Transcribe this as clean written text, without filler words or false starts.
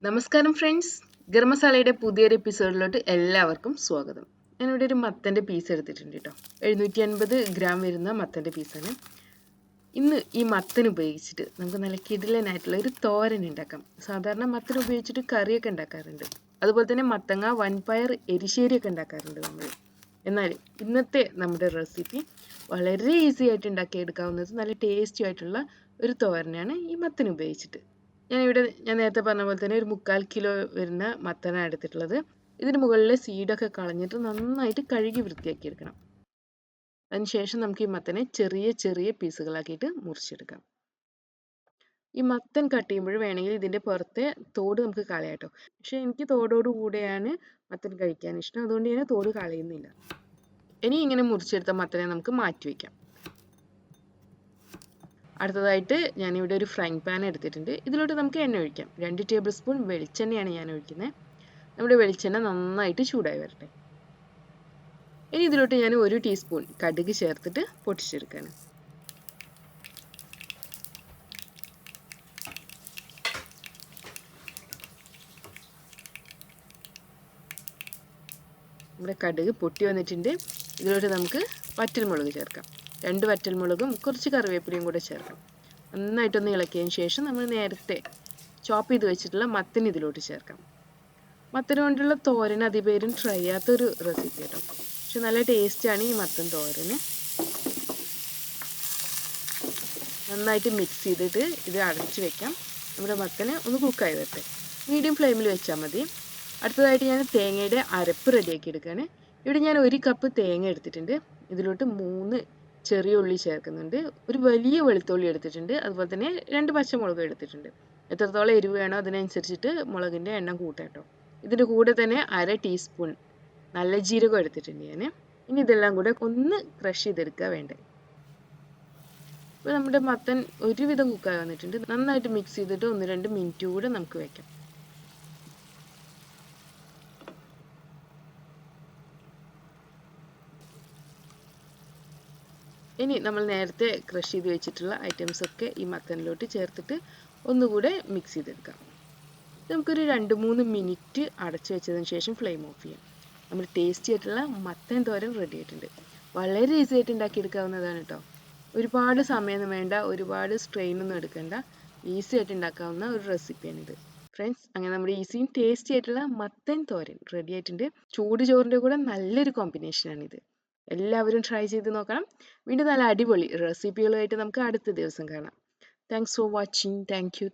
നമസ്കാരം ഫ്രണ്ട്സ്, ഗരം മസാലയുടെ പുതിയൊരു എപ്പിസോഡിലോട്ട് എല്ലാവർക്കും സ്വാഗതം. ഞാനിവിടെ ഒരു മത്തൻ്റെ പീസ് എടുത്തിട്ടുണ്ട് കേട്ടോ. 750 ഗ്രാം വരുന്ന മത്തൻ്റെ പീസാണ്. ഇന്ന് ഈ മത്തൻ ഉപയോഗിച്ചിട്ട് നമുക്ക് നല്ല കിടിലനായിട്ടുള്ള ഒരു തോരൻ ഉണ്ടാക്കാം. സാധാരണ മത്തൻ ഉപയോഗിച്ചിട്ട് കറിയൊക്കെ ഉണ്ടാക്കാറുണ്ട്, അതുപോലെ തന്നെ മത്തങ്ങ വൻപയർ എരിശ്ശേരിയൊക്കെ ഉണ്ടാക്കാറുണ്ട് നമ്മൾ. എന്നാൽ ഇന്നത്തെ നമ്മുടെ റെസിപ്പി വളരെ ഈസി ആയിട്ട് ഉണ്ടാക്കിയെടുക്കാവുന്നത് നല്ല ടേസ്റ്റി ആയിട്ടുള്ള ഒരു തോരനാണ് ഈ മത്തൻ ഉപയോഗിച്ചിട്ട്. ഞാൻ നേരത്തെ പറഞ്ഞ പോലെ തന്നെ ഒരു 3/4 കിലോ വരുന്ന മത്തനാണ് എടുത്തിട്ടുള്ളത്. ഇതിന് മുകളിലെ സീഡൊക്കെ കളഞ്ഞിട്ട് നന്നായിട്ട് കഴുകി വൃത്തിയാക്കി എടുക്കണം. അതിനുശേഷം നമുക്ക് ഈ മത്തനെ ചെറിയ ചെറിയ പീസുകളാക്കിയിട്ട് മുറിച്ചെടുക്കാം. ഈ മത്തൻ കട്ട് ചെയ്യുമ്പോൾ വേണമെങ്കിൽ ഇതിൻ്റെ പുറത്തെ തോട് നമുക്ക് കളയാം കേട്ടോ. പക്ഷെ എനിക്ക് തോടോട് കൂടെയാണ് മത്തൻ കഴിക്കാൻ ഇഷ്ടം, അതുകൊണ്ട് ഞാൻ തോട് കളയുന്നില്ല. ഇനി ഇങ്ങനെ മുറിച്ചെടുത്ത മത്തനെ നമുക്ക് മാറ്റി വയ്ക്കാം. അടുത്തതായിട്ട് ഞാനിവിടെ ഒരു ഫ്രൈങ് പാൻ എടുത്തിട്ടുണ്ട്. ഇതിലോട്ട് നമുക്ക് എണ്ണ ഒഴിക്കാം. 2 ടേബിൾ സ്പൂൺ വെളിച്ചെണ്ണയാണ് ഞാൻ ഒഴിക്കുന്നത്. നമ്മുടെ വെളിച്ചെണ്ണ നന്നായിട്ട് ചൂടായി വരട്ടെ. ഇനി ഇതിലോട്ട് ഞാൻ 1 ടീസ്പൂൺ കടുക് ചേർത്തിട്ട് പൊട്ടിച്ചെടുക്കുകയാണ്. നമ്മുടെ കടുക് പൊട്ടി വന്നിട്ടുണ്ട്. ഇതിലോട്ട് നമുക്ക് വറ്റൽമുളക് ചേർക്കാം. 2 വറ്റൽമുളകും കുറച്ച് കറിവേപ്പിലയും കൂടെ ചേർക്കാം. നന്നായിട്ടൊന്ന് ഇളക്കിയതിന് ശേഷം നമ്മൾ നേരത്തെ ചോപ്പ് ചെയ്ത് വെച്ചിട്ടുള്ള മത്തൻ ഇതിലോട്ട് ചേർക്കാം. മത്തൻ കൊണ്ടുള്ള തോരൻ അധികപേരും ട്രൈ ചെയ്യാത്തൊരു റെസിപ്പി കേട്ടോ. പക്ഷെ നല്ല ടേസ്റ്റാണ് ഈ മത്തൻ തോരന്. നന്നായിട്ട് മിക്സ് ചെയ്തിട്ട് ഇത് അടച്ച് വെക്കാം. നമ്മുടെ മത്തന് ഒന്ന് കുക്കായി വരട്ടെ. മീഡിയം ഫ്ലെയിമിൽ വെച്ചാൽ മതി. അടുത്തതായിട്ട് ഞാൻ തേങ്ങയുടെ അരപ്പ് റെഡിയാക്കി എടുക്കുകയാണ്. ഇവിടെ ഞാൻ 1 കപ്പ് തേങ്ങ എടുത്തിട്ടുണ്ട്. ഇതിലോട്ട് 3 ചെറിയ ഉള്ളി ചേർക്കുന്നുണ്ട്. ഒരു വലിയ വെളുത്തുള്ളി എടുത്തിട്ടുണ്ട്. അതുപോലെ തന്നെ 2 പച്ചമുളക് എടുത്തിട്ടുണ്ട്. എത്രത്തോളം എരിവ് വേണോ അതിനനുസരിച്ചിട്ട് മുളകിൻ്റെ എണ്ണം കൂട്ടാം കേട്ടോ. ഇതിൻ്റെ കൂടെ തന്നെ 1/2 ടീസ്പൂൺ നല്ല ജീരകം എടുത്തിട്ടുണ്ട് ഞാൻ. ഇനി ഇതെല്ലാം കൂടെ ഒന്ന് ക്രഷ് ചെയ്തെടുക്കുക വേണ്ടേ. ഇപ്പോൾ നമ്മുടെ മത്തൻ ഒരുവിധം കുക്കായി വന്നിട്ടുണ്ട്. നന്നായിട്ട് മിക്സ് ചെയ്തിട്ട് 1-2 മിനിറ്റ് കൂടെ നമുക്ക് വെക്കാം. ഇനി നമ്മൾ നേരത്തെ ക്രഷ് ചെയ്ത് വെച്ചിട്ടുള്ള ഐറ്റംസ് ഒക്കെ ഈ മത്തനിലോട്ട് ചേർത്തിട്ട് ഒന്നുകൂടെ മിക്സ് ചെയ്തെടുക്കാം. നമുക്കൊരു 2-3 മിനിറ്റ് അടച്ചു വെച്ചതിന് ശേഷം ഫ്ലെയിം ഓഫ് ചെയ്യാം. നമ്മൾ ടേസ്റ്റി ആയിട്ടുള്ള മത്തൻ തോരൻ റെഡി ആയിട്ടുണ്ട്. വളരെ ഈസി ആയിട്ട് ഉണ്ടാക്കിയെടുക്കാവുന്നതാണ് കേട്ടോ. ഒരുപാട് സമയമൊന്നും വേണ്ട, ഒരുപാട് സ്ട്രെയിൻ ഒന്നും എടുക്കേണ്ട, ഈസി ആയിട്ട് ഉണ്ടാക്കാവുന്ന ഒരു റെസിപ്പിയാണിത്. ഫ്രണ്ട്സ്, അങ്ങനെ നമ്മുടെ ഈസിയും ടേസ്റ്റി ആയിട്ടുള്ള മത്തൻ തോരൻ റെഡി ആയിട്ടുണ്ട്. ചൂട് ചോറിൻ്റെ കൂടെ നല്ലൊരു കോമ്പിനേഷനാണിത്. എല്ലാവരും ട്രൈ ചെയ്ത് നോക്കണം. വീണ്ടും നല്ല അടിപൊളി റെസിപ്പികളുമായിട്ട് നമുക്ക് അടുത്ത ദിവസം കാണാം. Thanks for watching. Thank you.